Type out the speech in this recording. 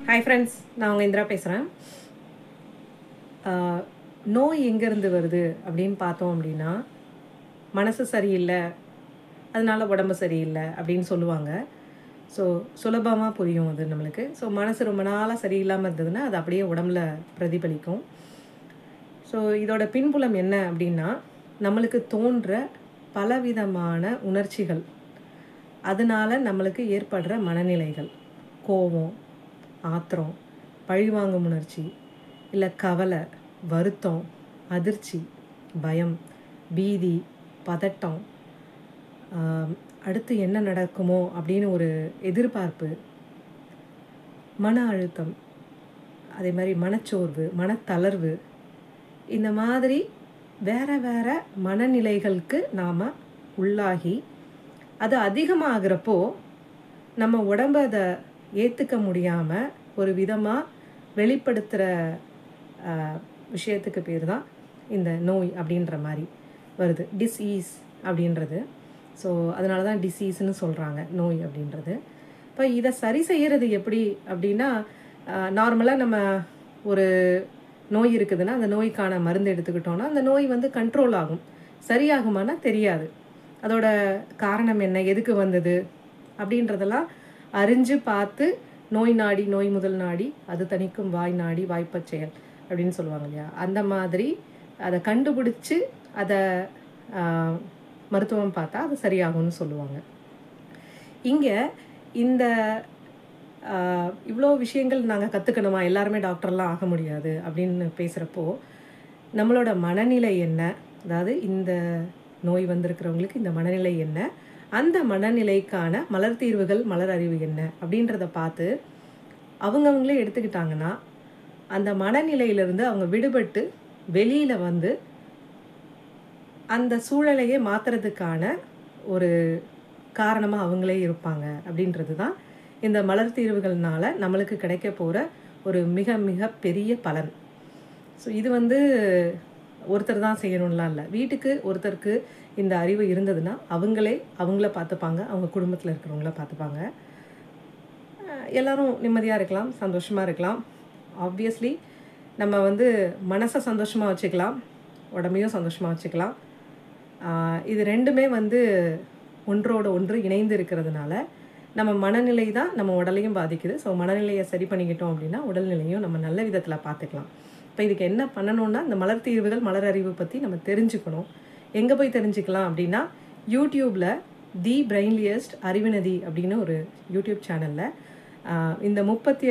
Hi friends, நான் உங்கள் இந்திரா பேசுகிறேன். நோய் எங்கேருந்து வருது அப்படின்னு பார்த்தோம் அப்படின்னா, மனசு சரியில்லை, அதனால உடம்பு சரியில்லை அப்படின்னு சொல்லுவாங்க. ஸோ சுலபமாக புரியும் அது நம்மளுக்கு. ஸோ மனசு ரொம்ப நாளாக சரியில்லாமல் இருந்ததுன்னா அது அப்படியே உடம்புல பிரதிபலிக்கும். ஸோ இதோட பின்புலம் என்ன அப்படின்னா, நம்மளுக்கு தோன்ற பலவிதமான உணர்ச்சிகள், அதனால நம்மளுக்கு ஏற்படுற மனநிலைகள், கோபம், ஆத்திரம், பழிவாங்கும் உணர்ச்சி, இல்லை கவலை, வருத்தம், அதிர்ச்சி, பயம், பீதி, பதட்டம், அடுத்து என்ன நடக்குமோ அப்படின்னு ஒரு எதிர்பார்ப்பு, மன அழுத்தம், அதே மாதிரி மனச்சோர்வு, மனத்தளர்வு, இந்த மாதிரி வேறு வேறு மனநிலைகளுக்கு நாம் உள்ளாகி அது அதிகமாகிறப்போ நம்ம உடம்பை அதை ஏற்றுக்க முடியாமல் ஒரு விதமாக வெளிப்படுத்துகிற விஷயத்துக்கு பேர் தான் இந்த நோய் அப்படின்ற மாதிரி வருது. டிசீஸ் அப்படின்றது. ஸோ அதனால தான் டிசீஸ்ன்னு சொல்கிறாங்க, நோய் அப்படின்றது. இப்போ இதை சரி செய்கிறது எப்படி அப்படின்னா, நார்மலாக நம்ம ஒரு நோய் இருக்குதுன்னா அந்த நோய்க்கான மருந்து எடுத்துக்கிட்டோன்னா அந்த நோய் வந்து கண்ட்ரோல் ஆகும். சரியாகுமானா தெரியாது. அதோட காரணம் என்ன, எதுக்கு வந்தது அப்படின்றதெல்லாம் அறிஞ்சு பார்த்து, நோய் நாடி நோய் முதல் நாடி அது தணிக்கும் வாய் நாடி வாய்ப்பச் செயல் அப்படின்னு சொல்லுவாங்க இல்லையா, அந்த மாதிரி அதை கண்டுபிடிச்சி அதை மருத்துவம் பார்த்தா அது சரியாகும்னு சொல்லுவாங்க. இங்கே இந்த இவ்வளோ விஷயங்கள் நாங்கள் கற்றுக்கணுமா, எல்லாருமே டாக்டர்லாம் ஆக முடியாது அப்படின்னு பேசுகிறப்போ, நம்மளோட மனநிலை என்ன, அதாவது இந்த நோய் வந்திருக்கிறவங்களுக்கு இந்த மனநிலை என்ன, அந்த மனநிலைக்கான மலர் தீர்வுகள், மலர் அறிவு என்ன அப்படின்றத பார்த்து அவங்கவுங்களே எடுத்துக்கிட்டாங்கன்னா அந்த மனநிலையிலிருந்து அவங்க விடுபட்டு வெளியில் வந்து அந்த சூழலையே மாற்றுறதுக்கான ஒரு காரணமாக அவங்களே இருப்பாங்க அப்படின்றது தான் இந்த மலர் தீர்வுகள்னால நம்மளுக்கு கிடைக்க போகிற ஒரு மிக மிக பெரிய பலன். ஸோ இது வந்து ஒருத்தர் தான் செய்யணும்லாம் இல்லை. வீட்டுக்கு ஒருத்தருக்கு இந்த அறிவு இருந்ததுன்னா அவங்கள பார்த்துப்பாங்க, அவங்க குடும்பத்தில் இருக்கிறவங்கள பார்த்துப்பாங்க. எல்லோரும் நிம்மதியாக இருக்கலாம், சந்தோஷமாக இருக்கலாம். ஆப்வியஸ்லி நம்ம வந்து மனசை சந்தோஷமாக வச்சுக்கலாம், உடம்பையும் சந்தோஷமாக வச்சுக்கலாம். இது ரெண்டுமே வந்து ஒன்றோட ஒன்று இணைந்து இருக்கிறதுனால நம்ம மனநிலை தான் நம்ம உடலையும் பாதிக்குது. ஸோ மனநிலையை சரி பண்ணிக்கிட்டோம் அப்படின்னா உடல்நிலையும் நம்ம நல்ல விதத்தில் பார்த்துக்கலாம். இப்போ இதுக்கு என்ன பண்ணணும்னா, இந்த மலர் தீர்வுகள், மலர் அறிவு பற்றி நம்ம தெரிஞ்சுக்கணும். எங்கே போய் தெரிஞ்சுக்கலாம் அப்படின்னா, யூடியூப்பில் தி பிரெயின்லியஸ்ட் அறிவுநதி அப்படின்னு ஒரு யூடியூப் சேனலில் இந்த 37